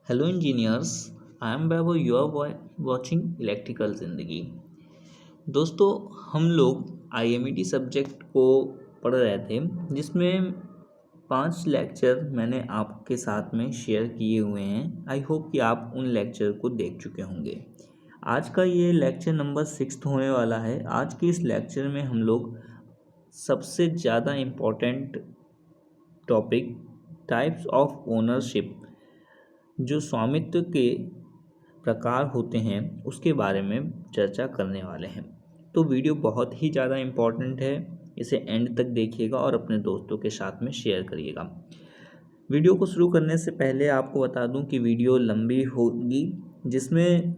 Hello engineers. I am Vaibhav, you are watching electrical ज़िंदगी। दोस्तों, हम लोग आईएमईडी सब्जेक्ट को पढ़ रहे थे, जिसमें 5 लेक्चर मैंने आपके साथ में शेयर किए हुए हैं। आई होप कि आप उन लेक्चर को देख चुके होंगे। आज का ये लेक्चर नंबर 6 होने वाला है। आज के इस लेक्चर में हम लोग सबसे ज़्यादा important topic types of ownership, जो स्वामित्व के प्रकार होते हैं, उसके बारे में चर्चा करने वाले हैं। तो वीडियो बहुत ही ज़्यादा इम्पॉर्टेंट है, इसे एंड तक देखिएगा और अपने दोस्तों के साथ में शेयर करिएगा। वीडियो को शुरू करने से पहले आपको बता दूं कि वीडियो लंबी होगी, जिसमें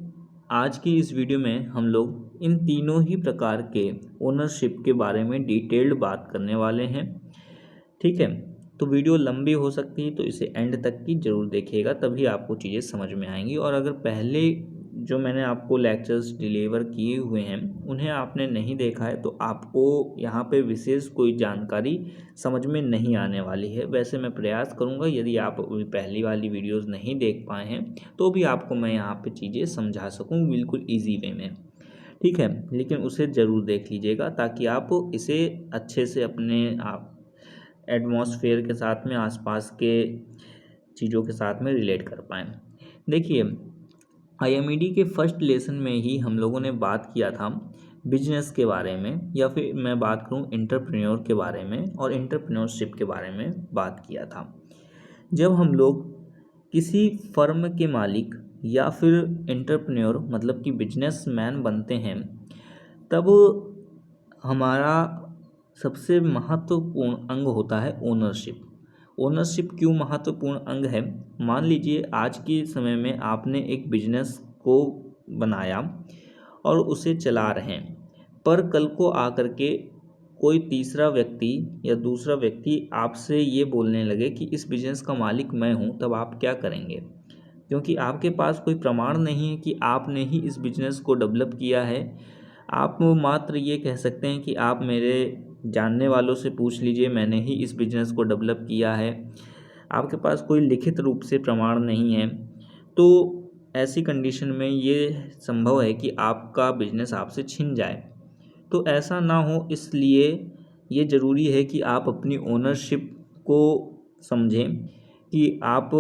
आज की इस वीडियो में हम लोग इन तीनों ही प्रकार के ओनरशिप के बारे में डिटेल्ड बात करने वाले हैं। ठीक है, तो वीडियो लंबी हो सकती है, तो इसे एंड तक की जरूर देखिएगा, तभी आपको चीज़ें समझ में आएंगी। और अगर पहले जो मैंने आपको लेक्चर्स डिलीवर किए हुए हैं उन्हें आपने नहीं देखा है, तो आपको यहाँ पे विशेष कोई जानकारी समझ में नहीं आने वाली है। वैसे मैं प्रयास करूँगा, यदि आप पहली वाली वीडियोज़ नहीं देख पाए हैं तो भी आपको मैं यहाँ पे चीज़ें समझा सकूँ बिल्कुल ईजी वे में। ठीक है, लेकिन उसे ज़रूर देख लीजिएगा ताकि आप इसे अच्छे से अपने आप एटमॉस्फेयर के साथ में, आसपास के चीज़ों के साथ में रिलेट कर पाएँ। देखिए, आईएमईडी के फर्स्ट लेसन में ही हम लोगों ने बात किया था बिजनेस के बारे में, या फिर मैं बात करूं एंटरप्रेन्योर के बारे में और एंटरप्रेन्योरशिप के बारे में बात किया था। जब हम लोग किसी फर्म के मालिक या फिर एंटरप्रेन्योर मतलब कि बिजनेसमैन बनते हैं, तब हमारा सबसे महत्वपूर्ण अंग होता है ओनरशिप। ओनरशिप क्यों महत्वपूर्ण अंग है? मान लीजिए आज के समय में आपने एक बिजनेस को बनाया और उसे चला रहे हैं, पर कल को आकर के कोई तीसरा व्यक्ति या दूसरा व्यक्ति आपसे ये बोलने लगे कि इस बिजनेस का मालिक मैं हूँ, तब आप क्या करेंगे? क्योंकि आपके पास कोई प्रमाण नहीं है कि आपने ही इस बिजनेस को डेवलप किया है। आप मात्र ये कह सकते हैं कि आप मेरे जानने वालों से पूछ लीजिए, मैंने ही इस बिज़नेस को डेवलप किया है। आपके पास कोई लिखित रूप से प्रमाण नहीं है, तो ऐसी कंडीशन में ये संभव है कि आपका बिजनेस आपसे छिन जाए। तो ऐसा ना हो, इसलिए ये ज़रूरी है कि आप अपनी ओनरशिप को समझें कि आप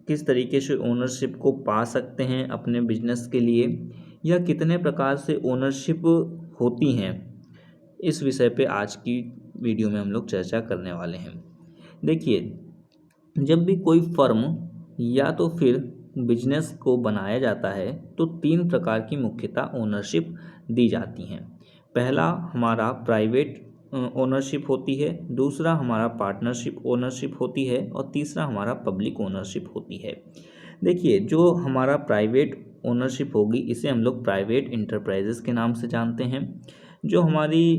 किस तरीके से ओनरशिप को पा सकते हैं अपने बिजनेस के लिए, या कितने प्रकार से ओनरशिप होती हैं। इस विषय पे आज की वीडियो में हम लोग चर्चा करने वाले हैं। देखिए, जब भी कोई फर्म या तो फिर बिजनेस को बनाया जाता है, तो 3 प्रकार की मुख्यतः ओनरशिप दी जाती हैं। पहला हमारा प्राइवेट ओनरशिप होती है, दूसरा हमारा पार्टनरशिप ओनरशिप होती है, और तीसरा हमारा पब्लिक ओनरशिप होती है। देखिए, जो हमारा प्राइवेट ओनरशिप होगी, इसे हम लोग प्राइवेट इंटरप्राइजेस के नाम से जानते हैं। जो हमारी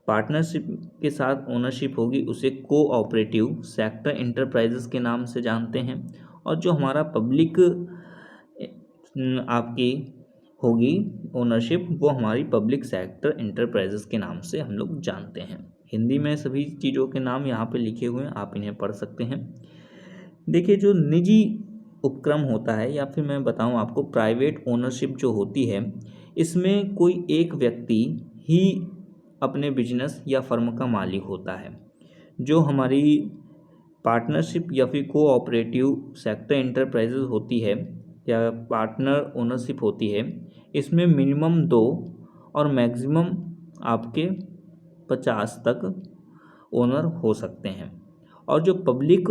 पार्टनरशिप के साथ ओनरशिप होगी, उसे कोऑपरेटिव सेक्टर इंटरप्राइजेस के नाम से जानते हैं। और जो हमारा पब्लिक आपकी होगी ओनरशिप, वो हमारी पब्लिक सेक्टर इंटरप्राइजेस के नाम से हम लोग जानते हैं। हिंदी में सभी चीज़ों के नाम यहाँ पे लिखे हुए हैं, आप इन्हें पढ़ सकते हैं। देखिए, जो निजी उपक्रम होता है, या फिर मैं बताऊं आपको प्राइवेट ओनरशिप जो होती है, इसमें कोई एक व्यक्ति ही अपने बिजनेस या फर्म का मालिक होता है। जो हमारी पार्टनरशिप या फिर कोऑपरेटिव सेक्टर इंटरप्राइजेज होती है या पार्टनर ओनरशिप होती है, इसमें मिनिमम 2 और मैक्सिमम आपके 50 तक ओनर हो सकते हैं। और जो पब्लिक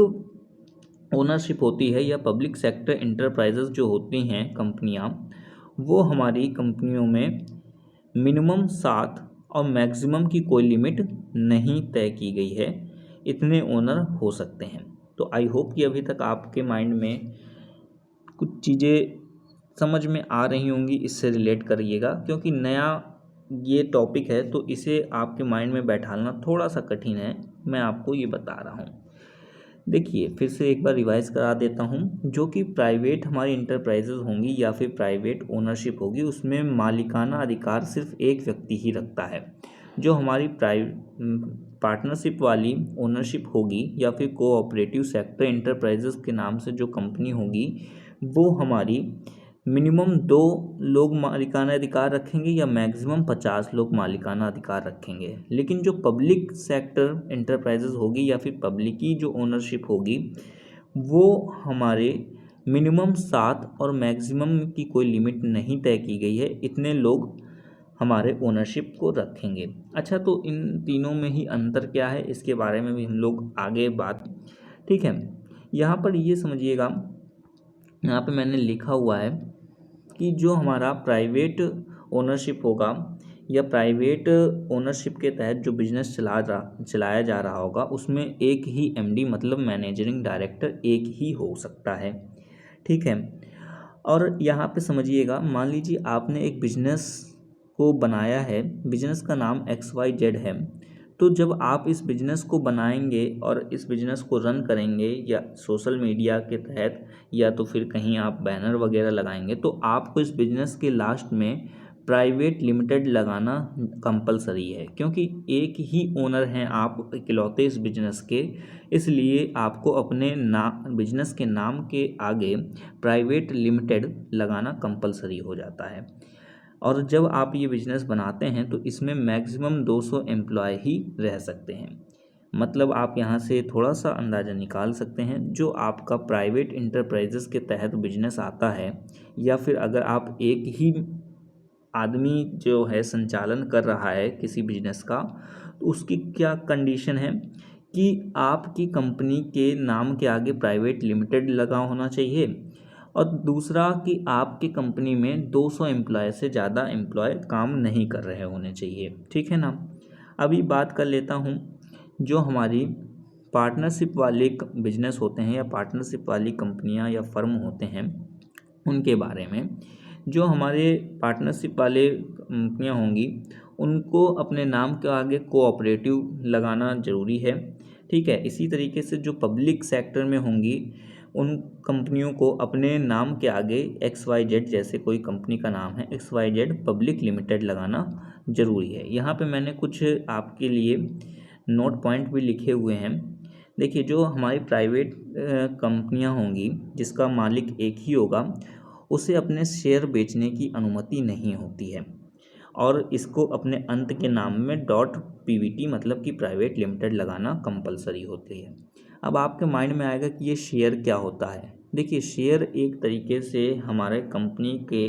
ओनरशिप होती है या पब्लिक सेक्टर इंटरप्राइजेज जो होती हैं कंपनियां, वो हमारी कंपनियों में मिनिमम 7 और मैक्सिमम की कोई लिमिट नहीं तय की गई है, इतने ओनर हो सकते हैं। तो आई होप कि अभी तक आपके माइंड में कुछ चीज़ें समझ में आ रही होंगी, इससे रिलेट करिएगा, क्योंकि नया ये टॉपिक है तो इसे आपके माइंड में बैठाना थोड़ा सा कठिन है, मैं आपको ये बता रहा हूँ। देखिए, फिर से एक बार रिवाइज करा देता हूँ। जो कि प्राइवेट हमारी इंटरप्राइजेज होंगी या फिर प्राइवेट ओनरशिप होगी, उसमें मालिकाना अधिकार सिर्फ एक व्यक्ति ही रखता है। जो हमारी पार्टनरशिप वाली ओनरशिप होगी या फिर कोऑपरेटिव सेक्टर इंटरप्राइजेज के नाम से जो कंपनी होगी, वो हमारी मिनिमम 2 लोग मालिकाना अधिकार रखेंगे या मैक्सिमम 50 लोग मालिकाना अधिकार रखेंगे। लेकिन जो पब्लिक सेक्टर इंटरप्राइजेज होगी या फिर पब्लिक की जो ओनरशिप होगी वो हमारे मिनिमम 7 और मैक्सिमम की कोई लिमिट नहीं तय की गई है, इतने लोग हमारे ओनरशिप को रखेंगे। अच्छा, तो इन तीनों में ही अंतर क्या है इसके बारे में भी हम लोग आगे बात, ठीक है। यहाँ पर ये समझिएगा, यहाँ पे मैंने लिखा हुआ है कि जो हमारा प्राइवेट ओनरशिप होगा या प्राइवेट ओनरशिप के तहत जो बिजनेस चलाया जा रहा होगा उसमें एक ही एमडी मतलब मैनेजिंग डायरेक्टर एक ही हो सकता है, ठीक है। और यहाँ पे समझिएगा, मान लीजिए आपने एक बिजनेस को बनाया है, बिजनेस का नाम XYZ है। तो जब आप इस बिजनेस को बनाएंगे और इस बिजनेस को रन करेंगे या सोशल मीडिया के तहत या तो फिर कहीं आप बैनर वगैरह लगाएंगे, तो आपको इस बिजनेस के लास्ट में प्राइवेट लिमिटेड लगाना कंपलसरी है, क्योंकि एक ही ओनर हैं आप इकलौते इस बिजनेस के। इसलिए आपको अपने बिजनेस के नाम के आगे प्राइवेट लिमिटेड लगाना कंपलसरी हो जाता है। और जब आप ये बिजनेस बनाते हैं तो इसमें मैक्सिमम 200 एम्प्लॉय ही रह सकते हैं। मतलब आप यहाँ से थोड़ा सा अंदाज़ा निकाल सकते हैं, जो आपका प्राइवेट इंटरप्राइजेस के तहत बिजनेस आता है या फिर अगर आप एक ही आदमी जो है संचालन कर रहा है किसी बिजनेस का, तो उसकी क्या कंडीशन है कि आपकी कंपनी के नाम के आगे प्राइवेट लिमिटेड लगा होना चाहिए, और दूसरा कि आपकी कंपनी में 200 एम्प्लॉय से ज़्यादा एम्प्लॉय काम नहीं कर रहे होने चाहिए, ठीक है ना। अभी बात कर लेता हूँ जो हमारी पार्टनरशिप वाले बिजनेस होते हैं या पार्टनरशिप वाली कंपनियां या फर्म होते हैं उनके बारे में। जो हमारे पार्टनरशिप वाले कंपनियां होंगी उनको अपने नाम के आगे कोऑपरेटिव लगाना ज़रूरी है, ठीक है। इसी तरीके से जो पब्लिक सेक्टर में होंगी उन कंपनियों को अपने नाम के आगे XYZ, जैसे कोई कंपनी का नाम है XYZ पब्लिक लिमिटेड लगाना ज़रूरी है। यहाँ पे मैंने कुछ आपके लिए नोट पॉइंट भी लिखे हुए हैं। देखिए, जो हमारी प्राइवेट कंपनियां होंगी जिसका मालिक एक ही होगा, उसे अपने शेयर बेचने की अनुमति नहीं होती है और इसको अपने अंत के नाम में .pvt मतलब कि प्राइवेट लिमिटेड लगाना कंपलसरी होती है। अब आपके माइंड में आएगा कि ये शेयर क्या होता है। देखिए, शेयर एक तरीके से हमारे कंपनी के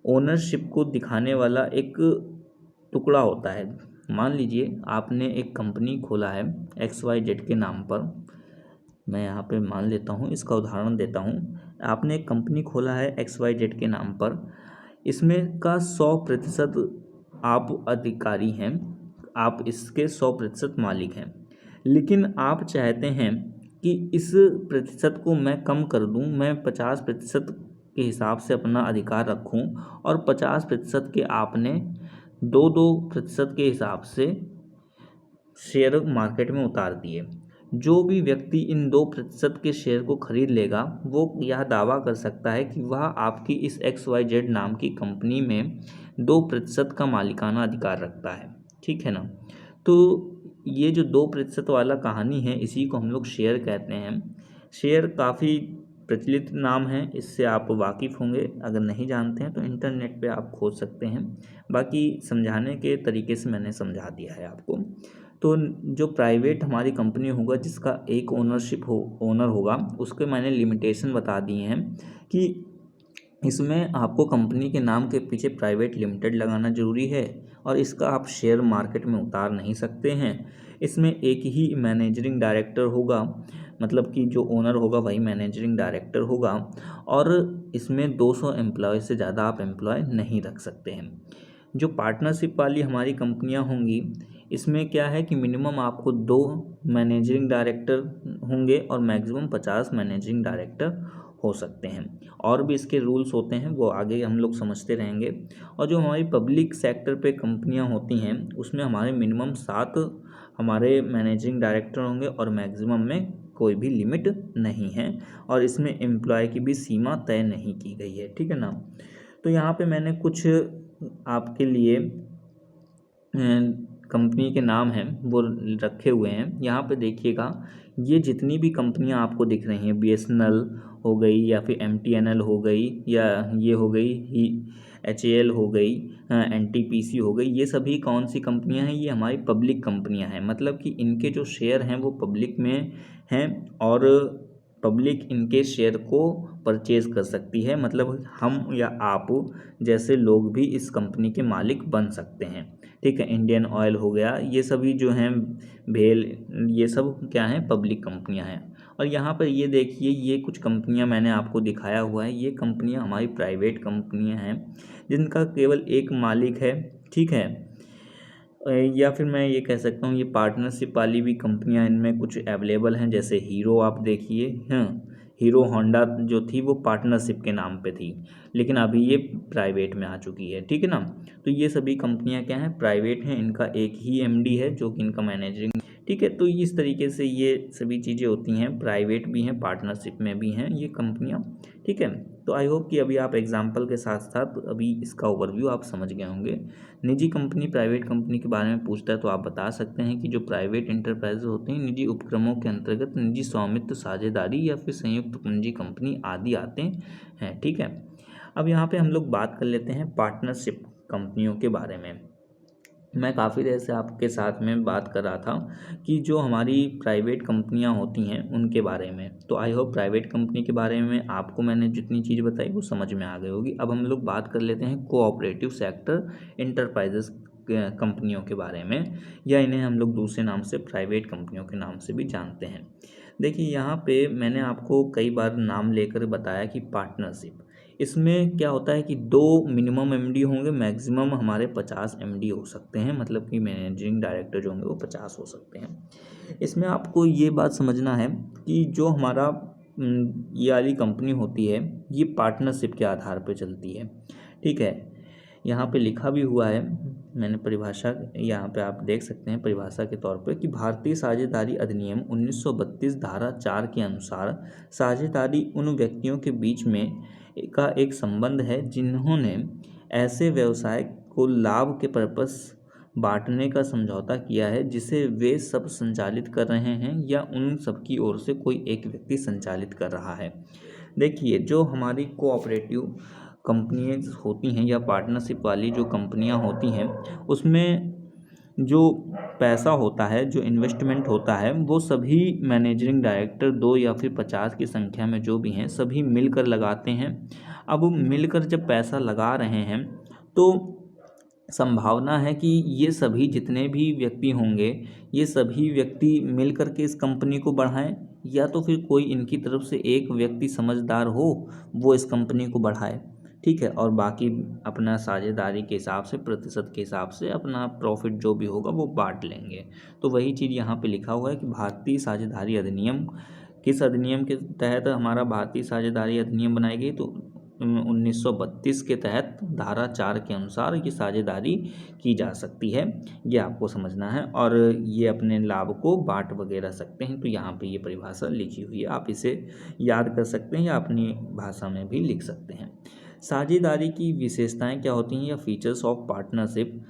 ओनरशिप को दिखाने वाला एक टुकड़ा होता है। मान लीजिए आपने एक कंपनी खोला है XYZ के नाम पर, मैं यहाँ पे मान लेता हूँ, इसका उदाहरण देता हूँ। आपने एक कंपनी खोला है XYZ के नाम पर, इसमें का 100% आप अधिकारी हैं, आप इसके 100% मालिक हैं। लेकिन आप चाहते हैं कि इस प्रतिशत को मैं कम कर दूं, मैं 50% के हिसाब से अपना अधिकार रखूं और 50% के आपने 2-2% के हिसाब से शेयर मार्केट में उतार दिए। जो भी व्यक्ति इन 2% के शेयर को खरीद लेगा वो यह दावा कर सकता है कि वह आपकी इस XYZ नाम की कंपनी में 2% का मालिकाना अधिकार रखता है, ठीक है ना। तो ये जो 2% वाला कहानी है इसी को हम लोग शेयर कहते हैं। शेयर काफ़ी प्रचलित नाम है, इससे आप वाकिफ़ होंगे। अगर नहीं जानते हैं तो इंटरनेट पे आप खोज सकते हैं। बाकी समझाने के तरीके से मैंने समझा दिया है आपको। तो जो प्राइवेट हमारी कंपनी होगा जिसका एक ओनर होगा, उसके मैंने लिमिटेशन बता दिए हैं कि इसमें आपको कंपनी के नाम के पीछे प्राइवेट लिमिटेड लगाना ज़रूरी है और इसका आप शेयर मार्केट में उतार नहीं सकते हैं। इसमें एक ही मैनेजिंग डायरेक्टर होगा, मतलब कि जो ओनर होगा वही मैनेजिंग डायरेक्टर होगा, और इसमें 200 एम्प्लॉय से ज़्यादा आप एम्प्लॉय नहीं रख सकते हैं। जो पार्टनरशिप वाली हमारी कंपनियां होंगी इसमें क्या है कि मिनिमम आपको 2 मैनेजिंग डायरेक्टर होंगे और मैक्सिमम 50 मैनेजिंग डायरेक्टर हो सकते हैं। और भी इसके रूल्स होते हैं, वो आगे हम लोग समझते रहेंगे। और जो हमारी पब्लिक सेक्टर पे कंपनियां होती हैं उसमें हमारे मिनिमम 7 हमारे मैनेजिंग डायरेक्टर होंगे और मैक्सिमम में कोई भी लिमिट नहीं है और इसमें एम्प्लॉय की भी सीमा तय नहीं की गई है, ठीक है ना। तो यहाँ पे मैंने कुछ आपके लिए कंपनी के नाम हैं वो रखे हुए हैं। यहाँ पे देखिएगा, ये जितनी भी कंपनियां आपको दिख रही हैं, BSNL हो गई या फिर MTNL हो गई या ये हो गई HAL हो गई, NTPC हो गई, ये सभी कौन सी कंपनियां हैं? ये हमारी पब्लिक कंपनियां हैं। मतलब कि इनके जो शेयर हैं वो पब्लिक में हैं और पब्लिक इनके शेयर को परचेज कर सकती है। मतलब हम या आप जैसे लोग भी इस कंपनी के मालिक बन सकते हैं। ठीक है, इंडियन ऑयल हो गया, ये सभी जो हैं, भेल, ये सब क्या हैं? पब्लिक कंपनियां हैं। और यहाँ पर ये देखिए, ये कुछ कंपनियां मैंने आपको दिखाया हुआ है, ये कंपनियां हमारी प्राइवेट कंपनियां हैं जिनका केवल एक मालिक है। ठीक है, या फिर मैं ये कह सकता हूँ ये पार्टनरशिप वाली भी कंपनियां इनमें कुछ अवेलेबल हैं। जैसे हीरो आप देखिए, हाँ, हीरो होंडा जो थी वो पार्टनरशिप के नाम पे थी, लेकिन अभी ये प्राइवेट में आ चुकी है। ठीक है ना, तो ये सभी कंपनियां क्या हैं? प्राइवेट हैं। इनका एक ही MD है जो कि इनका मैनेजिंग। ठीक है, तो इस तरीके से ये सभी चीज़ें होती हैं, प्राइवेट भी हैं, पार्टनरशिप में भी हैं ये कंपनियां। ठीक है, तो आई होप कि अभी आप एग्जाम्पल के साथ साथ अभी इसका ओवरव्यू आप समझ गए होंगे। निजी कंपनी प्राइवेट कंपनी के बारे में पूछता है तो आप बता सकते हैं कि जो प्राइवेट इंटरप्राइज होते हैं, निजी उपक्रमों के अंतर्गत निजी स्वामित्व, साझेदारी या फिर संयुक्त पूंजी कंपनी आदि आते हैं। ठीक है, अब यहाँ पे हम लोग बात कर लेते हैं पार्टनरशिप कंपनियों के बारे में। मैं काफ़ी देर से आपके साथ में बात कर रहा था कि जो हमारी प्राइवेट कंपनियां होती हैं उनके बारे में, तो आई होप प्राइवेट कंपनी के बारे में आपको मैंने जितनी चीज़ बताई वो समझ में आ गई होगी। अब हम लोग बात कर लेते हैं कोऑपरेटिव सेक्टर इंटरप्राइजेस कंपनियों के बारे में, या इन्हें हम लोग दूसरे नाम से प्राइवेट कंपनियों के नाम से भी जानते हैं। देखिए, यहाँ पे मैंने आपको कई बार नाम लेकर बताया कि पार्टनरशिप, इसमें क्या होता है कि 2 मिनिमम MD होंगे, मैक्सिमम हमारे 50 MD हो सकते हैं। मतलब कि मैनेजिंग डायरेक्टर जो होंगे वो 50 हो सकते हैं। इसमें आपको ये बात समझना है कि जो हमारा ये वाली कंपनी होती है ये पार्टनरशिप के आधार पर चलती है। ठीक है, यहाँ पे लिखा भी हुआ है, मैंने परिभाषा यहाँ पे आप देख सकते हैं परिभाषा के तौर पे कि भारतीय साझेदारी अधिनियम 1932 धारा 4 के अनुसार साझेदारी उन व्यक्तियों के बीच में का एक संबंध है जिन्होंने ऐसे व्यवसाय को लाभ के पर्पस बांटने का समझौता किया है जिसे वे सब संचालित कर रहे हैं या उन सबकी ओर से कोई एक व्यक्ति संचालित कर रहा है। देखिए, जो हमारी कोऑपरेटिव कंपनियाँ होती हैं या पार्टनरशिप वाली जो कंपनियां होती हैं, उसमें जो पैसा होता है, जो इन्वेस्टमेंट होता है, वो सभी मैनेजिंग डायरेक्टर 2 या फिर 50 की संख्या में जो भी हैं सभी मिलकर लगाते हैं। अब मिलकर जब पैसा लगा रहे हैं तो संभावना है कि ये सभी जितने भी व्यक्ति होंगे, ये सभी व्यक्ति मिलकर के इस कंपनी को बढ़ाएं, या तो फिर कोई इनकी तरफ से एक व्यक्ति समझदार हो वो इस कंपनी को बढ़ाए। ठीक है, और बाकी अपना साझेदारी के हिसाब से, प्रतिशत के हिसाब से अपना प्रॉफिट जो भी होगा वो बांट लेंगे। तो वही चीज़ यहाँ पे लिखा हुआ है कि भारतीय साझेदारी अधिनियम, किस अधिनियम के तहत हमारा भारतीय साझेदारी अधिनियम बनाई गई? तो 1932 के तहत धारा 4 के अनुसार ये साझेदारी की जा सकती है। ये आपको समझना है, और ये अपने लाभ को बांट वगैरह सकते हैं। तो यहाँ पे ये परिभाषा लिखी हुई है, आप इसे याद कर सकते हैं या अपनी भाषा में भी लिख सकते हैं। साझेदारी की विशेषताएं क्या होती हैं या फीचर्स ऑफ पार्टनरशिप?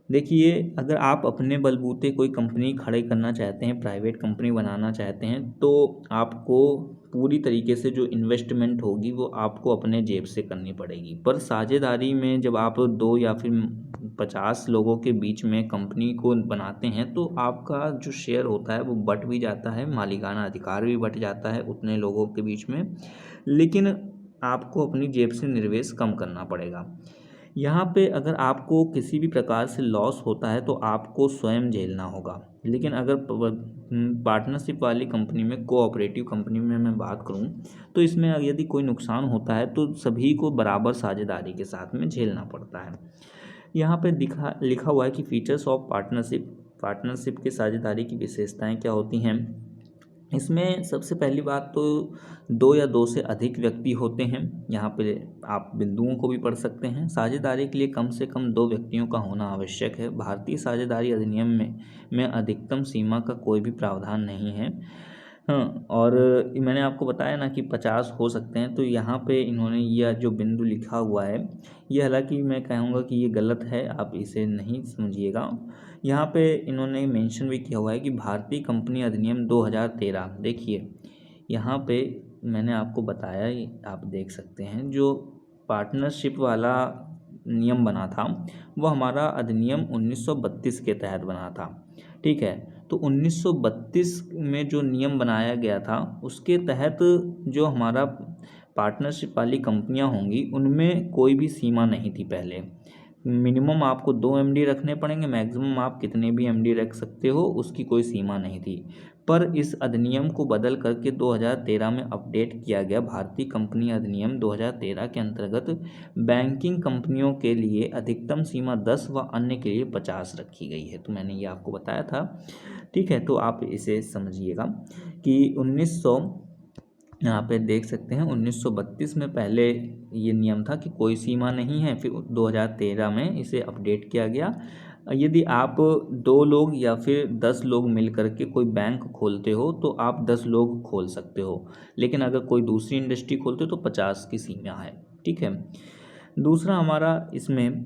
देखिए, अगर आप अपने बलबूते कोई कंपनी खड़े करना चाहते हैं, प्राइवेट कंपनी बनाना चाहते हैं, तो आपको पूरी तरीके से जो इन्वेस्टमेंट होगी वो आपको अपने जेब से करनी पड़ेगी। पर साझेदारी में जब आप 2 या फिर 50 लोगों के बीच में कंपनी को बनाते हैं तो आपका जो शेयर होता है वो बट भी जाता है, मालिकाना अधिकार भी बट जाता है उतने लोगों के बीच में, लेकिन आपको अपनी जेब से निवेश कम करना पड़ेगा। यहाँ पे अगर आपको किसी भी प्रकार से लॉस होता है तो आपको स्वयं झेलना होगा। लेकिन अगर पार्टनरशिप वाली कंपनी में, कोऑपरेटिव कंपनी में मैं बात करूँ, तो इसमें यदि कोई नुकसान होता है तो सभी को बराबर साझेदारी के साथ में झेलना पड़ता है। यहाँ पे लिखा हुआ है कि फीचर्स ऑफ पार्टनरशिप के साझेदारी की विशेषताएं क्या होती हैं। इसमें सबसे पहली बात तो 2 या 2 से अधिक व्यक्ति होते हैं। यहाँ पे आप बिंदुओं को भी पढ़ सकते हैं। साझेदारी के लिए कम से कम 2 व्यक्तियों का होना आवश्यक है। भारतीय साझेदारी अधिनियम में अधिकतम सीमा का कोई भी प्रावधान नहीं है। हाँ, और मैंने आपको बताया ना कि 50 हो सकते हैं, तो यहाँ पे इन्होंने यह जो बिंदु लिखा हुआ है, ये हालांकि मैं कहूँगा कि ये गलत है, आप इसे नहीं समझिएगा। यहाँ पे इन्होंने मेंशन भी किया हुआ है कि भारतीय कंपनी अधिनियम 2013, देखिए यहाँ पे मैंने आपको बताया, आप देख सकते हैं जो पार्टनरशिप वाला नियम बना था वो हमारा अधिनियम 1932 के तहत बना था। ठीक है, तो 1932 में जो नियम बनाया गया था उसके तहत जो हमारा पार्टनरशिप वाली कंपनियां होंगी उनमें कोई भी सीमा नहीं थी। पहले मिनिमम आपको 2 एमडी रखने पड़ेंगे, मैक्सिमम आप कितने भी एमडी रख सकते हो, उसकी कोई सीमा नहीं थी। पर इस अधिनियम को बदल करके 2013 में अपडेट किया गया। भारतीय कंपनी अधिनियम 2013 के अंतर्गत बैंकिंग कंपनियों के लिए अधिकतम सीमा 10 व अन्य के लिए 50 रखी गई है। तो मैंने ये आपको बताया था। ठीक है, तो आप इसे समझिएगा कि 1900, यहाँ पे देख सकते हैं 1932 में पहले ये नियम था कि कोई सीमा नहीं है, फिर 2013 में इसे अपडेट किया गया। यदि आप 2 लोग या फिर 10 लोग मिल करके कोई बैंक खोलते हो तो आप 10 लोग खोल सकते हो, लेकिन अगर कोई दूसरी इंडस्ट्री खोलते हो तो 50 की सीमा है। ठीक है, दूसरा हमारा इसमें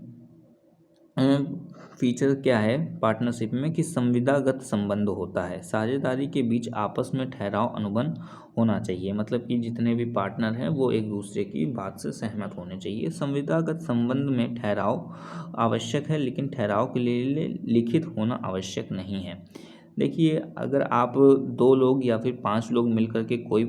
फीचर क्या है पार्टनरशिप में कि संविदागत संबंध होता है। साझेदारी के बीच आपस में ठहराव अनुबंध होना चाहिए, मतलब कि जितने भी पार्टनर हैं वो एक दूसरे की बात से सहमत होने चाहिए। संविदागत संबंध में ठहराव आवश्यक है, लेकिन ठहराव के लिए लिखित होना आवश्यक नहीं है। देखिए, अगर आप 2 लोग या फिर 5 लोग मिलकर के कोई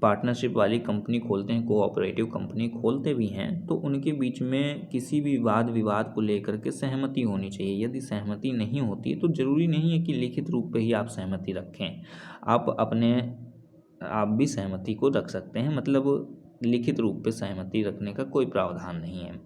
पार्टनरशिप वाली कंपनी खोलते हैं, कोऑपरेटिव कंपनी खोलते भी हैं, तो उनके बीच में किसी भी वाद विवाद को लेकर के सहमति होनी चाहिए। यदि सहमति नहीं होती तो ज़रूरी नहीं है कि लिखित रूप पे ही आप सहमति रखें, आप भी सहमति को रख सकते हैं, मतलब लिखित रूप पे सहमति रखने का कोई प्रावधान नहीं है।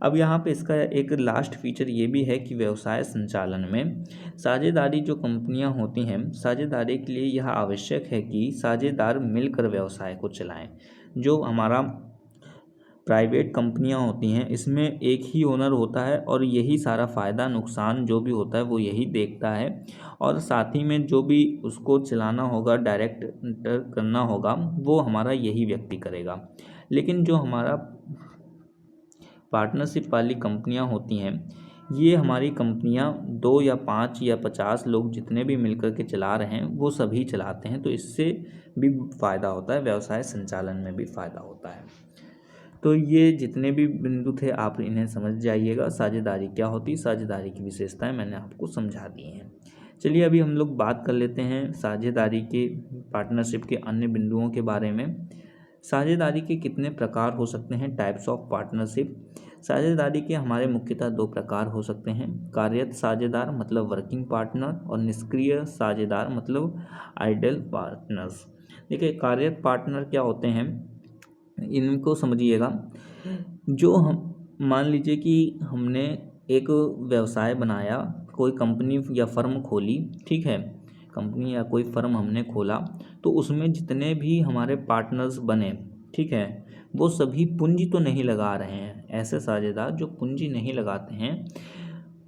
अब यहाँ पे इसका एक लास्ट फीचर ये भी है कि व्यवसाय संचालन में साझेदारी जो कंपनियां होती हैं, साझेदारी के लिए यह आवश्यक है कि साझेदार मिलकर व्यवसाय को चलाएं। जो हमारा प्राइवेट कंपनियां होती हैं इसमें एक ही ओनर होता है और यही सारा फ़ायदा नुकसान जो भी होता है वो यही देखता है, और साथ ही में जो भी उसको चलाना होगा, डायरेक्ट करना होगा, वो हमारा यही व्यक्ति करेगा। लेकिन जो हमारा पार्टनरशिप वाली कंपनियां होती हैं, ये हमारी कंपनियां 2 या 5 या 50 लोग जितने भी मिलकर के चला रहे हैं वो सभी चलाते हैं, तो इससे भी फ़ायदा होता है, व्यवसाय संचालन में भी फ़ायदा होता है। तो ये जितने भी बिंदु थे आप इन्हें समझ जाइएगा। साझेदारी क्या होती है, साझेदारी की विशेषताएं मैंने आपको समझा दी हैं। चलिए अभी हम लोग बात कर लेते हैं साझेदारी के, पार्टनरशिप के अन्य बिंदुओं के बारे में। साझेदारी के कितने प्रकार हो सकते हैं, टाइप्स ऑफ पार्टनरशिप। साझेदारी के हमारे मुख्यतः 2 प्रकार हो सकते हैं, कार्यरत साझेदार मतलब वर्किंग पार्टनर, और निष्क्रिय साझेदार मतलब आइडल पार्टनर्स। देखिए, कार्यरत पार्टनर क्या होते हैं, इनको समझिएगा। जो हम मान लीजिए कि हमने एक व्यवसाय बनाया, कोई कंपनी या फर्म खोली, ठीक है, कंपनी या कोई फर्म हमने खोला, तो उसमें जितने भी हमारे पार्टनर्स बने, ठीक है, वो सभी पूंजी तो नहीं लगा रहे हैं। ऐसे साझेदार जो पूंजी नहीं लगाते हैं,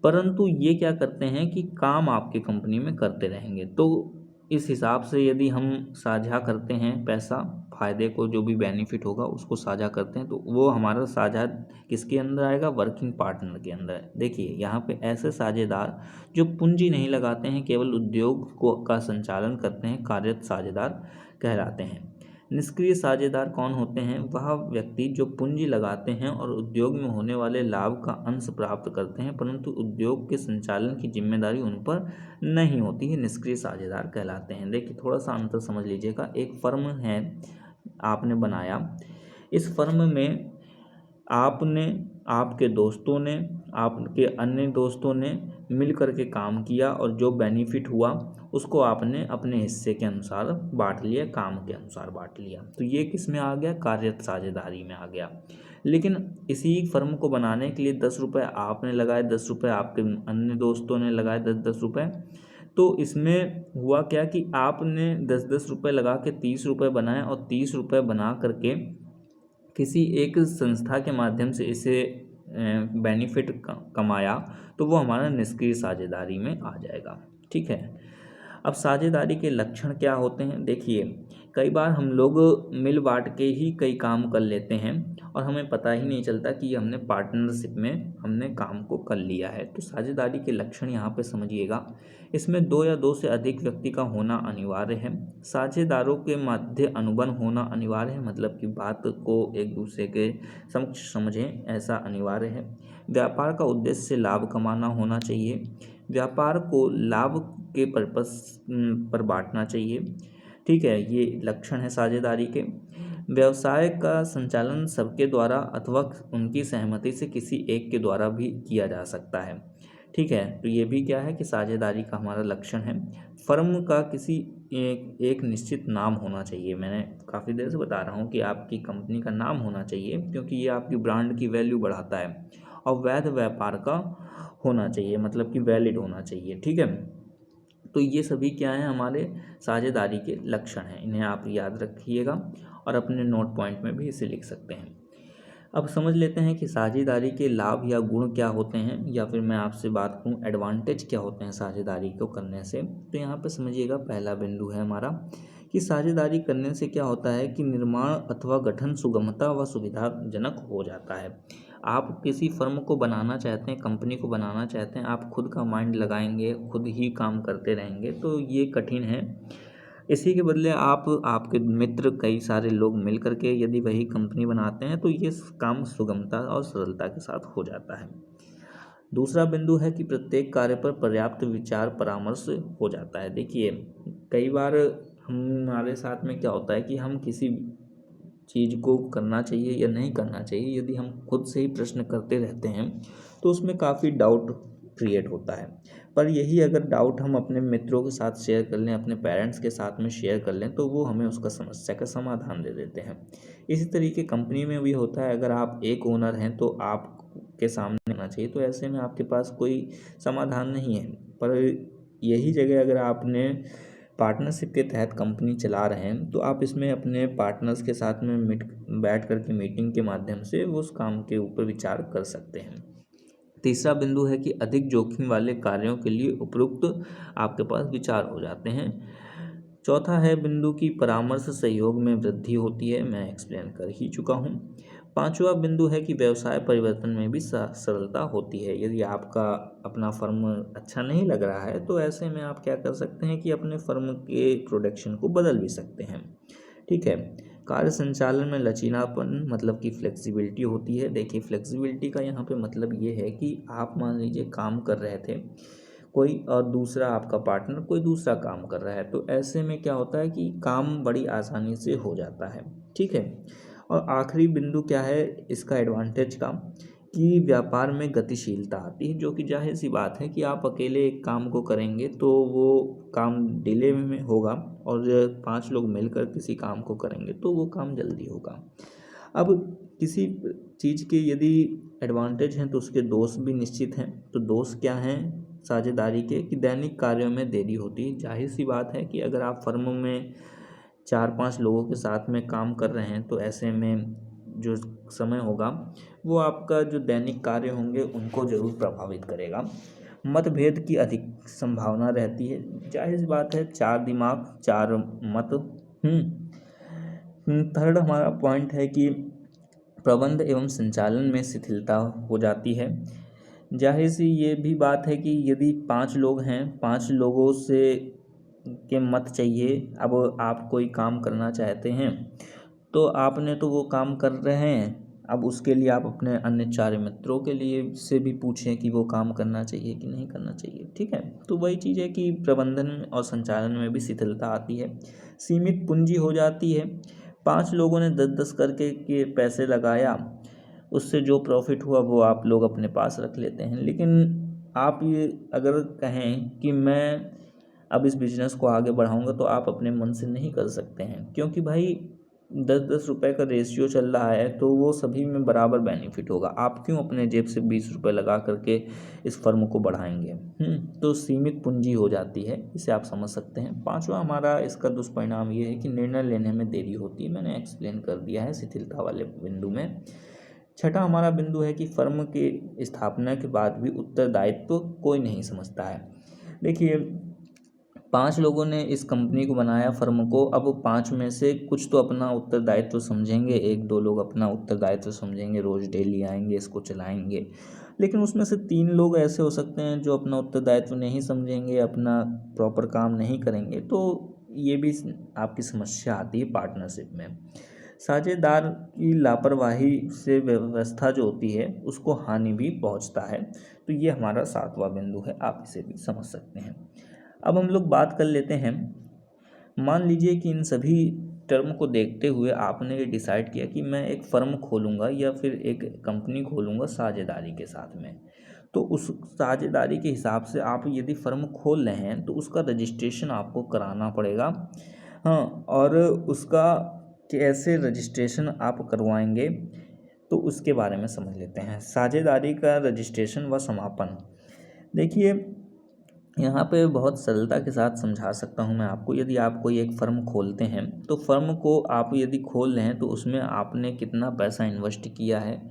परंतु ये क्या करते हैं कि काम आपकी कंपनी में करते रहेंगे। तो इस हिसाब से यदि हम साझा करते हैं पैसा, फ़ायदे को, जो भी बेनिफिट होगा उसको साझा करते हैं, तो वो हमारा साझा किसके अंदर आएगा, वर्किंग पार्टनर के अंदर। देखिए, यहाँ पे ऐसे साझेदार जो पूंजी नहीं लगाते हैं, केवल उद्योग को का संचालन करते हैं, कार्यरत साझेदार कहलाते हैं। निष्क्रिय साझेदार कौन होते हैं, वह व्यक्ति जो पूंजी लगाते हैं और उद्योग में होने वाले लाभ का अंश प्राप्त करते हैं, परंतु उद्योग के संचालन की जिम्मेदारी उन पर नहीं होती है, निष्क्रिय साझेदार कहलाते हैं। देखिए, थोड़ा सा अंतर समझ लीजिएगा। एक फर्म है आपने बनाया, इस फर्म में आपने, आपके दोस्तों ने, आपके अन्य दोस्तों ने मिल कर के काम किया और जो बेनिफिट हुआ उसको आपने अपने हिस्से के अनुसार बांट लिया, काम के अनुसार बांट लिया। तो ये किस में आ गया, कार्यरत साझेदारी में आ गया। लेकिन इसी फर्म को बनाने के लिए 10 रुपये आपने लगाए, 10 रुपये आपके अन्य दोस्तों ने लगाए, 10-10 रुपये। तो इसमें हुआ क्या कि आपने 10-10 रुपये लगा के 30 रुपये बनाए, और 30 रुपये बना करके किसी एक संस्था के माध्यम से इसे बेनिफिट कमाया, तो वो हमारा निष्क्रिय साझेदारी में आ जाएगा। ठीक है, अब साझेदारी के लक्षण क्या होते हैं? देखिए, कई बार हम लोग मिल बांट के ही कई काम कर लेते हैं और हमें पता ही नहीं चलता कि हमने पार्टनरशिप में हमने काम को कर लिया है। तो साझेदारी के लक्षण यहाँ पे समझिएगा, इसमें दो या दो से अधिक व्यक्ति का होना अनिवार्य है। साझेदारों के मध्य अनुबंध होना अनिवार्य है, मतलब कि बात को एक दूसरे के समक्ष समझें, ऐसा अनिवार्य है। व्यापार का उद्देश्य से लाभ कमाना होना चाहिए। व्यापार को लाभ के पर्पस पर बांटना चाहिए। ठीक है, ये लक्षण है साझेदारी के। व्यवसाय का संचालन सबके द्वारा अथवा उनकी सहमति से किसी एक के द्वारा भी किया जा सकता है। ठीक है, तो ये भी क्या है कि साझेदारी का हमारा लक्षण है। फर्म का किसी एक निश्चित नाम होना चाहिए। मैंने काफ़ी देर से बता रहा हूँ कि आपकी कंपनी का नाम होना चाहिए, क्योंकि ये आपकी ब्रांड की वैल्यू बढ़ाता है। और वैध व्यापार का होना चाहिए, मतलब कि वैलिड होना चाहिए। ठीक है, तो ये सभी क्या हैं, हमारे साझेदारी के लक्षण हैं। इन्हें आप याद रखिएगा और अपने नोट पॉइंट में भी इसे लिख सकते हैं। अब समझ लेते हैं कि साझेदारी के लाभ या गुण क्या होते हैं, या फिर मैं आपसे बात करूं एडवांटेज क्या होते हैं साझेदारी को करने से। तो यहाँ पे समझिएगा, पहला बिंदु है हमारा कि साझेदारी करने से क्या होता है कि निर्माण अथवा गठन सुगमता व सुविधाजनक हो जाता है। आप किसी फर्म को बनाना चाहते हैं, कंपनी को बनाना चाहते हैं, आप खुद का माइंड लगाएंगे, खुद ही काम करते रहेंगे तो ये कठिन है। इसी के बदले आप आपके मित्र कई सारे लोग मिल करके यदि वही कंपनी बनाते हैं तो ये काम सुगमता और सरलता के साथ हो जाता है। दूसरा बिंदु है कि प्रत्येक कार्य पर पर्याप्त विचार परामर्श हो जाता है। देखिए, कई बार हमारे साथ में क्या होता है कि हम किसी चीज़ को करना चाहिए या नहीं करना चाहिए, यदि हम खुद से ही प्रश्न करते रहते हैं तो उसमें काफ़ी डाउट क्रिएट होता है। पर यही अगर डाउट हम अपने मित्रों के साथ शेयर कर लें, अपने पेरेंट्स के साथ में शेयर कर लें, तो वो हमें उसका समस्या का समाधान दे देते हैं। इसी तरीके कंपनी में भी होता है, अगर आप एक ओनर हैं तो आपके सामने होना चाहिए, तो ऐसे में आपके पास कोई समाधान नहीं है। पर यही जगह अगर आपने पार्टनरशिप के तहत कंपनी चला रहे हैं तो आप इसमें अपने पार्टनर्स के साथ में बैठ करके मीटिंग के माध्यम से उस काम के ऊपर विचार कर सकते हैं। तीसरा बिंदु है कि अधिक जोखिम वाले कार्यों के लिए उपयुक्त आपके पास विचार हो जाते हैं। चौथा है बिंदु की परामर्श सहयोग में वृद्धि होती है, मैं एक्सप्लेन कर ही चुका हूँ। पांचवा बिंदु है कि व्यवसाय परिवर्तन में भी सरलता होती है। यदि आपका अपना फर्म अच्छा नहीं लग रहा है तो ऐसे में आप क्या कर सकते हैं कि अपने फर्म के प्रोडक्शन को बदल भी सकते हैं। ठीक है, कार्य संचालन में लचीलापन मतलब कि फ्लेक्सिबिलिटी होती है। देखिए, फ्लेक्सिबिलिटी का यहाँ पे मतलब ये है कि आप मान लीजिए काम कर रहे थे कोई, और दूसरा आपका पार्टनर कोई दूसरा काम कर रहा है, तो ऐसे में क्या होता है कि काम बड़ी आसानी से हो जाता है। ठीक है, और आखिरी बिंदु क्या है इसका एडवांटेज का, कि व्यापार में गतिशीलता आती है, जो कि जाहिर सी बात है कि आप अकेले एक काम को करेंगे तो वो काम डिले में होगा, और 5 लोग मिलकर किसी काम को करेंगे तो वो काम जल्दी होगा। अब किसी चीज़ के यदि एडवांटेज हैं तो उसके दोष भी निश्चित हैं। तो दोष क्या हैं साझेदारी के, कि दैनिक कार्यों में देरी होती है। जाहिर सी बात है कि अगर आप फर्म में 4-5 लोगों के साथ में काम कर रहे हैं तो ऐसे में जो समय होगा वो आपका जो दैनिक कार्य होंगे उनको ज़रूर प्रभावित करेगा। मतभेद की अधिक संभावना रहती है। जाहिर सी बात है, 4 दिमाग 4 मत। थर्ड हमारा पॉइंट है कि प्रबंध एवं संचालन में शिथिलता हो जाती है। जाहिर सी ये भी बात है कि यदि 5 लोग हैं, 5 लोगों से के मत चाहिए। अब आप कोई काम करना चाहते हैं तो आपने तो वो काम कर रहे हैं, अब उसके लिए आप अपने अन्य 4 मित्रों के लिए से भी पूछें कि वो काम करना चाहिए कि नहीं करना चाहिए। ठीक है, तो वही चीज़ है कि प्रबंधन और संचालन में भी शिथिलता आती है। सीमित पूंजी हो जाती है। 5 लोगों ने 10-10 करके के पैसे लगाया, उससे जो प्रॉफिट हुआ वो आप लोग अपने पास रख लेते हैं। लेकिन आप ये अगर कहें कि मैं अब इस बिज़नेस को आगे बढ़ाऊंगा तो आप अपने मन से नहीं कर सकते हैं, क्योंकि भाई 10-10 रुपये का रेशियो चल रहा है तो वो सभी में बराबर बेनिफिट होगा। आप क्यों अपने जेब से 20 रुपये लगा करके इस फर्म को बढ़ाएंगे? तो सीमित पूंजी हो जाती है, इसे आप समझ सकते हैं। पांचवा हमारा इसका दुष्परिणाम ये है कि निर्णय लेने में देरी होती है, मैंने एक्सप्लेन कर दिया है शिथिलता वाले बिंदु में। छठा हमारा बिंदु है कि फर्म के स्थापना के बाद भी उत्तरदायित्व कोई नहीं समझता है। देखिए, 5 लोगों ने इस कंपनी को बनाया, फर्म को। अब 5 में से कुछ तो अपना उत्तरदायित्व समझेंगे, 1-2 लोग अपना उत्तरदायित्व समझेंगे, रोज़ डेली आएंगे, इसको चलाएंगे। लेकिन उसमें से 3 लोग ऐसे हो सकते हैं जो अपना उत्तरदायित्व नहीं समझेंगे, अपना प्रॉपर काम नहीं करेंगे। तो ये भी आपकी समस्या आती है पार्टनरशिप में। साझेदार की लापरवाही से व्यवस्था जो होती है उसको हानि भी पहुंचता है। तो ये हमारा 7वां बिंदु है, आप इसे भी समझ सकते हैं। अब हम लोग बात कर लेते हैं, मान लीजिए कि इन सभी टर्म को देखते हुए आपने ये डिसाइड किया कि मैं एक फ़र्म खोलूँगा या फिर एक कंपनी खोलूँगा साझेदारी के साथ में। तो उस साझेदारी के हिसाब से आप यदि फ़र्म खोल रहे हैं तो उसका रजिस्ट्रेशन आपको कराना पड़ेगा। हाँ, और उसका कैसे रजिस्ट्रेशन आप करवाएंगे तो उसके बारे में समझ लेते हैं। साझेदारी का रजिस्ट्रेशन व समापन, देखिए यहाँ पे बहुत सरलता के साथ समझा सकता हूँ मैं आपको। यदि आप कोई एक फ़र्म खोलते हैं तो फ़र्म को आप यदि खोल रहे हैं तो उसमें आपने कितना पैसा इन्वेस्ट किया है,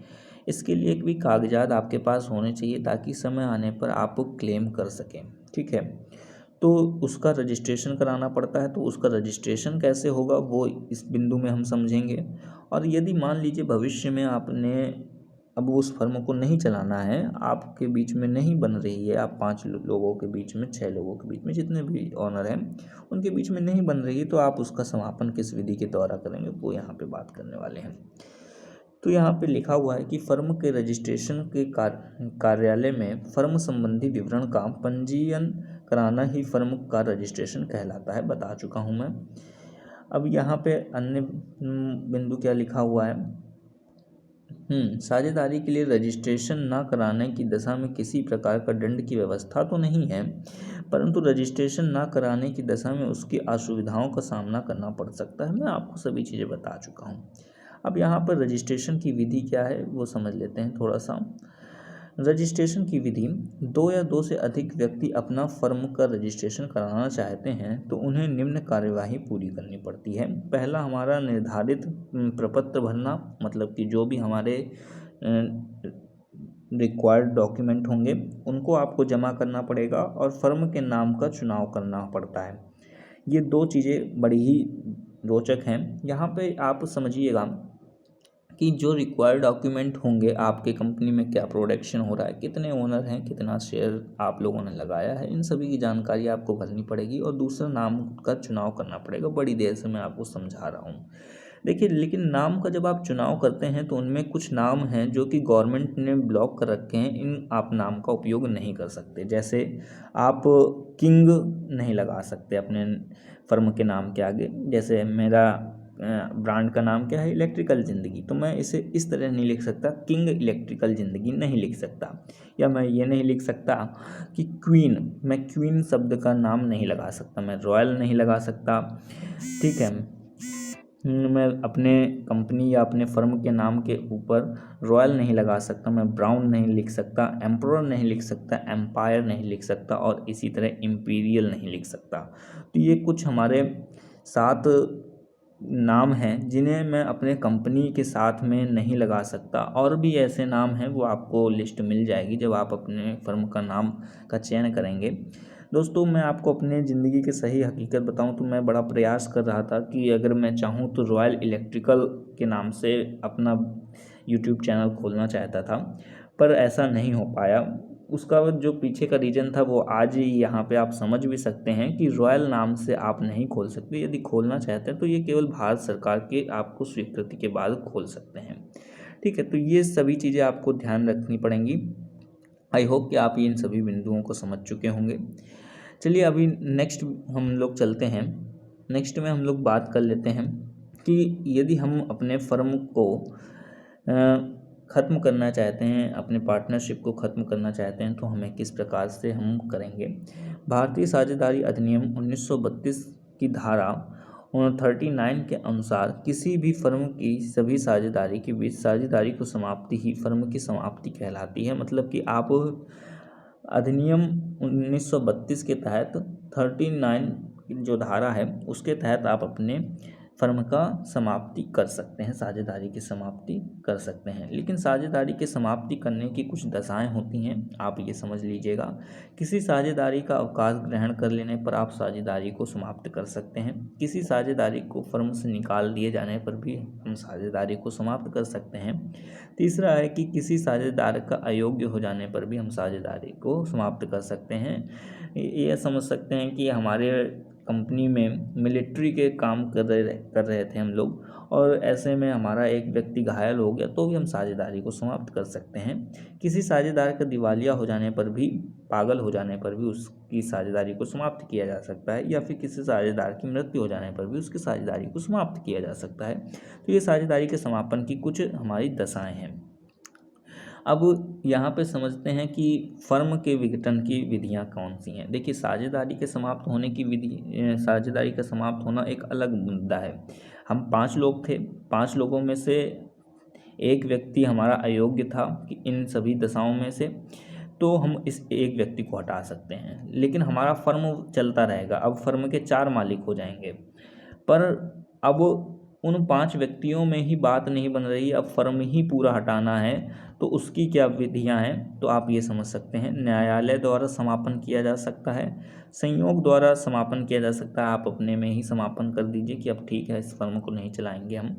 इसके लिए एक भी कागजात आपके पास होने चाहिए ताकि समय आने पर आप क्लेम कर सकें। ठीक है, तो उसका रजिस्ट्रेशन कराना पड़ता है। तो उसका रजिस्ट्रेशन कैसे होगा वो इस बिंदु में हम समझेंगे। और यदि मान लीजिए भविष्य में आपने अब उस फर्म को नहीं चलाना है, आपके बीच में नहीं बन रही है, आप 5 लोगों के बीच में, 6 लोगों के बीच में, जितने भी ऑनर हैं उनके बीच में नहीं बन रही है, तो आप उसका समापन किस विधि के द्वारा करेंगे वो यहाँ पे बात करने वाले हैं। तो यहाँ पे लिखा हुआ है कि फर्म के रजिस्ट्रेशन के कार्यालय में फर्म संबंधी विवरण का पंजीयन कराना ही फर्म का रजिस्ट्रेशन कहलाता है, बता चुका हूँ मैं। अब यहाँ पे अन्य बिंदु क्या लिखा हुआ है, साझेदारी के लिए रजिस्ट्रेशन न कराने की दशा में किसी प्रकार का दंड की व्यवस्था तो नहीं है, परंतु रजिस्ट्रेशन न कराने की दशा में उसकी असुविधाओं का सामना करना पड़ सकता है। मैं आपको सभी चीज़ें बता चुका हूँ। अब यहाँ पर रजिस्ट्रेशन की विधि क्या है वो समझ लेते हैं थोड़ा सा। रजिस्ट्रेशन की विधि, 2 या 2 से अधिक व्यक्ति अपना फर्म का रजिस्ट्रेशन कराना चाहते हैं तो उन्हें निम्न कार्यवाही पूरी करनी पड़ती है। पहला, हमारा निर्धारित प्रपत्र भरना, मतलब कि जो भी हमारे रिक्वायर्ड डॉक्यूमेंट होंगे उनको आपको जमा करना पड़ेगा और फर्म के नाम का चुनाव करना पड़ता है। ये 2 चीज़ें बड़ी ही रोचक हैं। यहाँ पे आप समझिएगा कि जो रिक्वायर्ड डॉक्यूमेंट होंगे, आपके कंपनी में क्या प्रोडक्शन हो रहा है, कितने ओनर हैं, कितना शेयर आप लोगों ने लगाया है, इन सभी की जानकारी आपको भरनी पड़ेगी। और दूसरा, नाम का चुनाव करना पड़ेगा। बड़ी देर से मैं आपको समझा रहा हूँ। देखिए, लेकिन नाम का जब आप चुनाव करते हैं तो उनमें कुछ नाम हैं जो कि गवर्नमेंट ने ब्लॉक कर रखे हैं, इन आप नाम का उपयोग नहीं कर सकते। जैसे आप किंग नहीं लगा सकते अपने फर्म के नाम के आगे। जैसे मेरा ब्रांड का नाम क्या है, इलेक्ट्रिकल ज़िंदगी, तो मैं इसे इस तरह नहीं लिख सकता, किंग इलेक्ट्रिकल ज़िंदगी नहीं लिख सकता। या मैं ये नहीं लिख सकता कि क्वीन, मैं क्वीन शब्द का नाम नहीं लगा सकता, मैं रॉयल नहीं लगा सकता। ठीक है, मैं अपने कंपनी या अपने फर्म के नाम के ऊपर रॉयल नहीं लगा सकता, मैं ब्राउन नहीं लिख सकता, एम्परर नहीं लिख सकता, एम्पायर नहीं लिख सकता और इसी तरह इम्पीरियल नहीं लिख सकता। तो ये कुछ हमारे 7 नाम हैं जिन्हें मैं अपने कंपनी के साथ में नहीं लगा सकता। और भी ऐसे नाम हैं, वो आपको लिस्ट मिल जाएगी जब आप अपने फर्म का नाम का चयन करेंगे। दोस्तों, मैं आपको अपने ज़िंदगी की सही हकीकत बताऊं तो मैं बड़ा प्रयास कर रहा था कि अगर मैं चाहूं तो रॉयल इलेक्ट्रिकल के नाम से अपना यूट्यूब चैनल खोलना चाहता था, पर ऐसा नहीं हो पाया। उसका जो पीछे का रीज़न था वो आज ही यहाँ पे आप समझ भी सकते हैं कि रॉयल नाम से आप नहीं खोल सकते। यदि खोलना चाहते हैं तो ये केवल भारत सरकार के आपको स्वीकृति के बाद खोल सकते हैं। ठीक है, तो ये सभी चीज़ें आपको ध्यान रखनी पड़ेंगी। आई होप कि आप इन सभी बिंदुओं को समझ चुके होंगे। चलिए, अभी नेक्स्ट हम लोग चलते हैं। नेक्स्ट में हम लोग बात कर लेते हैं कि यदि हम अपने फर्म को ख़त्म करना चाहते हैं, अपने पार्टनरशिप को ख़त्म करना चाहते हैं तो हमें किस प्रकार से हम करेंगे। भारतीय साझेदारी अधिनियम 1932 की धारा 39 के अनुसार किसी भी फर्म की सभी साझेदारी के बीच साझेदारी को समाप्ति ही फर्म की समाप्ति कहलाती है। मतलब कि आप अधिनियम 1932 के तहत 39 जो धारा है उसके तहत आप अपने फर्म का समाप्ति कर सकते हैं, साझेदारी की समाप्ति कर सकते हैं। लेकिन साझेदारी की समाप्ति करने की कुछ दशाएं होती हैं, आप ये समझ लीजिएगा। किसी साझेदारी का अवकाश ग्रहण कर लेने पर आप साझेदारी को समाप्त कर सकते हैं। किसी साझेदारी को फर्म से निकाल दिए जाने पर भी हम साझेदारी को समाप्त कर सकते हैं। तीसरा है कि किसी साझेदार का अयोग्य हो जाने पर भी हम साझेदारी को समाप्त कर सकते हैं। ये समझ सकते हैं कि हमारे कंपनी में मिलिट्री के काम कर रहे थे हम लोग, और ऐसे में हमारा एक व्यक्ति घायल हो गया तो भी हम साझेदारी को समाप्त कर सकते हैं। किसी साझेदार का दिवालिया हो जाने पर भी, पागल हो जाने पर भी उसकी साझेदारी को समाप्त किया जा सकता है, या फिर किसी साझेदार की मृत्यु हो जाने पर भी उसकी साझेदारी को समाप्त किया जा सकता है। तो ये साझेदारी के समापन की कुछ हमारी दशाएं हैं। अब यहाँ पे समझते हैं कि फर्म के विघटन की विधियाँ कौन सी हैं। देखिए, साझेदारी के समाप्त होने की विधि, साझेदारी का समाप्त होना एक अलग मुद्दा है। हम 5 लोग थे, 5 लोगों में से एक व्यक्ति हमारा अयोग्य था कि इन सभी दशाओं में से, तो हम इस एक व्यक्ति को हटा सकते हैं, लेकिन हमारा फर्म चलता रहेगा। अब फर्म के 4 मालिक हो जाएंगे, पर अब उन 5 व्यक्तियों में ही बात नहीं बन रही, अब फर्म ही पूरा हटाना है, तो उसकी क्या विधियां हैं, तो आप ये समझ सकते हैं। न्यायालय द्वारा समापन किया जा सकता है, संयोग द्वारा समापन किया जा सकता है, आप अपने में ही समापन कर दीजिए कि अब ठीक है, इस फर्म को नहीं चलाएंगे हम।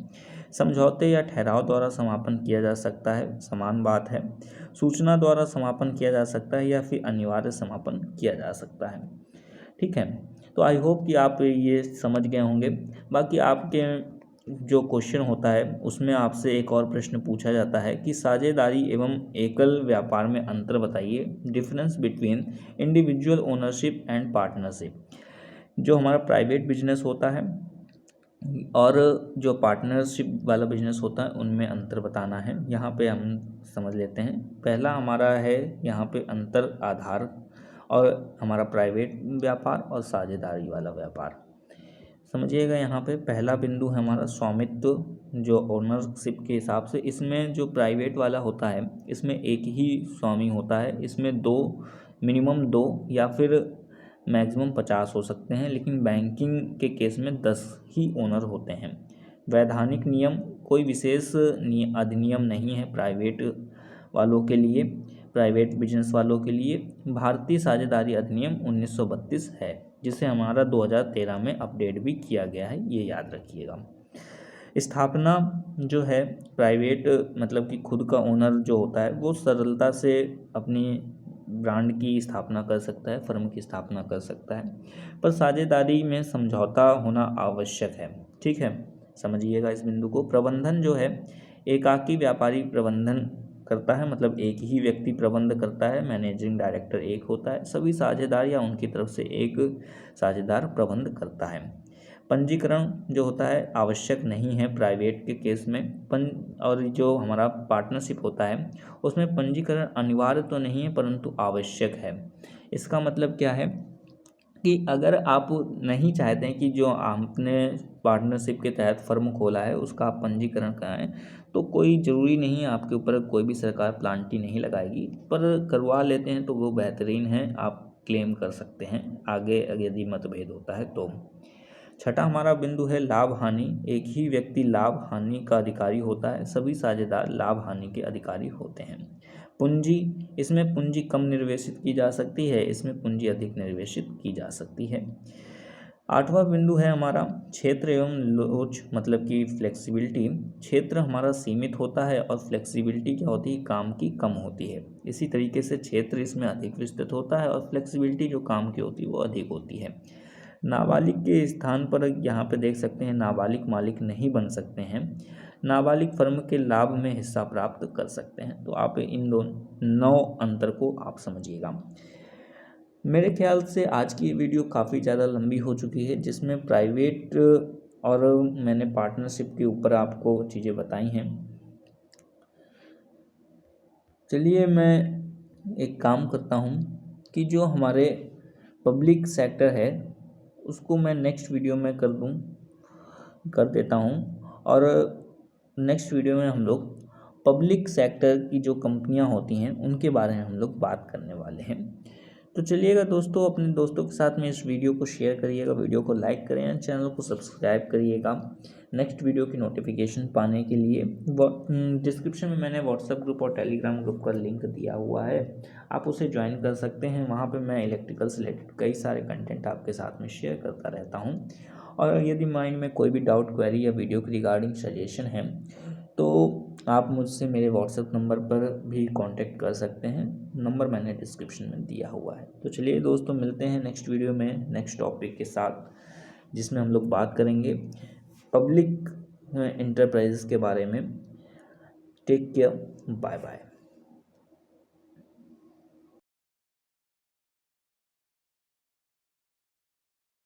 समझौते या ठहराव द्वारा समापन किया जा सकता है, समान बात है। सूचना द्वारा समापन किया जा सकता है, या फिर अनिवार्य समापन किया जा सकता है। ठीक है, तो आई होप कि आप ये समझ गए होंगे। बाकी आपके जो क्वेश्चन होता है उसमें आपसे एक और प्रश्न पूछा जाता है कि साझेदारी एवं एकल व्यापार में अंतर बताइए, difference between individual ownership and partnership. जो हमारा प्राइवेट बिजनेस होता है और जो पार्टनरशिप वाला बिजनेस होता है, उनमें अंतर बताना है। यहाँ पे हम समझ लेते हैं। पहला हमारा है यहाँ पे अंतर आधार, और हमारा प्राइवेट व्यापार और साझेदारी वाला व्यापार। समझिएगा, यहाँ पे पहला बिंदु है हमारा स्वामित्व, जो ओनरशिप के हिसाब से। इसमें जो प्राइवेट वाला होता है, इसमें एक ही स्वामी होता है। इसमें मिनिमम 2 या फिर मैक्सिमम 50 हो सकते हैं, लेकिन बैंकिंग के केस में 10 ही ओनर होते हैं। वैधानिक नियम, कोई विशेष अधिनियम नहीं है प्राइवेट वालों के लिए, प्राइवेट बिजनेस वालों के लिए। भारतीय साझेदारी अधिनियम 1932 है, जिसे हमारा 2013 में अपडेट भी किया गया है, ये याद रखिएगा। स्थापना जो है, प्राइवेट मतलब कि खुद का ओनर जो होता है वो सरलता से अपनी ब्रांड की स्थापना कर सकता है, फर्म की स्थापना कर सकता है, पर साझेदारी में समझौता होना आवश्यक है। ठीक है, समझिएगा इस बिंदु को। प्रबंधन जो है, एकाकी व्यापारी प्रबंधन करता है, मतलब एक ही व्यक्ति प्रबंध करता है, मैनेजिंग डायरेक्टर एक होता है। सभी साझेदार या उनकी तरफ से एक साझेदार प्रबंध करता है। पंजीकरण जो होता है आवश्यक नहीं है प्राइवेट के केस में। और जो हमारा पार्टनरशिप होता है उसमें पंजीकरण अनिवार्य तो नहीं है, परंतु आवश्यक है। इसका मतलब क्या है कि अगर आप नहीं चाहते हैं कि जो आपने पार्टनरशिप के तहत फर्म खोला है उसका आप पंजीकरण कराएं, तो कोई ज़रूरी नहीं है, आपके ऊपर कोई भी सरकार प्लांटी नहीं लगाएगी, पर करवा लेते हैं तो वो बेहतरीन है, आप क्लेम कर सकते हैं आगे यदि मतभेद होता है तो। छठा हमारा बिंदु है लाभ हानि। एक ही व्यक्ति लाभ हानि का अधिकारी होता है, सभी साझेदार लाभ हानि के अधिकारी होते हैं। पूंजी, इसमें पूंजी कम निर्वेशित की जा सकती है, इसमें पूंजी अधिक निर्वेशित की जा सकती है। आठवां बिंदु है हमारा क्षेत्र एवं लोच, मतलब कि फ्लेक्सिबिलिटी। क्षेत्र हमारा सीमित होता है और फ्लेक्सिबिलिटी क्या होती है, काम की कम होती है। इसी तरीके से क्षेत्र इसमें अधिक विस्तृत होता है और फ्लेक्सिबिलिटी जो काम की होती है वो अधिक होती है। नाबालिग के स्थान पर यहाँ पे देख सकते हैं नाबालिग मालिक नहीं बन सकते हैं, नाबालिग फर्म के लाभ में हिस्सा प्राप्त कर सकते हैं। तो आप इन 9 अंतर को आप समझिएगा। मेरे ख्याल से आज की वीडियो काफ़ी ज़्यादा लंबी हो चुकी है, जिसमें प्राइवेट और मैंने पार्टनरशिप के ऊपर आपको चीज़ें बताई हैं। चलिए मैं एक काम करता हूँ कि जो हमारे पब्लिक सेक्टर है उसको मैं नेक्स्ट वीडियो में कर देता हूँ, और नेक्स्ट वीडियो में हम लोग पब्लिक सेक्टर की जो कंपनियाँ होती हैं उनके बारे में हम लोग बात करने वाले हैं। तो चलिएगा दोस्तों, अपने दोस्तों के साथ में इस वीडियो को शेयर करिएगा, वीडियो को लाइक करें, चैनल को सब्सक्राइब करिएगा नेक्स्ट वीडियो की नोटिफिकेशन पाने के लिए। डिस्क्रिप्शन में मैंने व्हाट्सएप ग्रुप और टेलीग्राम ग्रुप का लिंक दिया हुआ है, आप उसे ज्वाइन कर सकते हैं। वहाँ पे मैं इलेक्ट्रिकल से रिलेटेड कई सारे कंटेंट आपके साथ में शेयर करता रहता हूँ। और यदि माइंड में कोई भी डाउट, क्वेरी या वीडियो के रिगार्डिंग सजेशन है तो आप मुझसे मेरे व्हाट्सएप नंबर पर भी कांटेक्ट कर सकते हैं, नंबर मैंने डिस्क्रिप्शन में दिया हुआ है। तो चलिए दोस्तों, मिलते हैं नेक्स्ट वीडियो में नेक्स्ट टॉपिक के साथ, जिसमें हम लोग बात करेंगे पब्लिक इंटरप्राइजेस के बारे में। Take care, bye bye.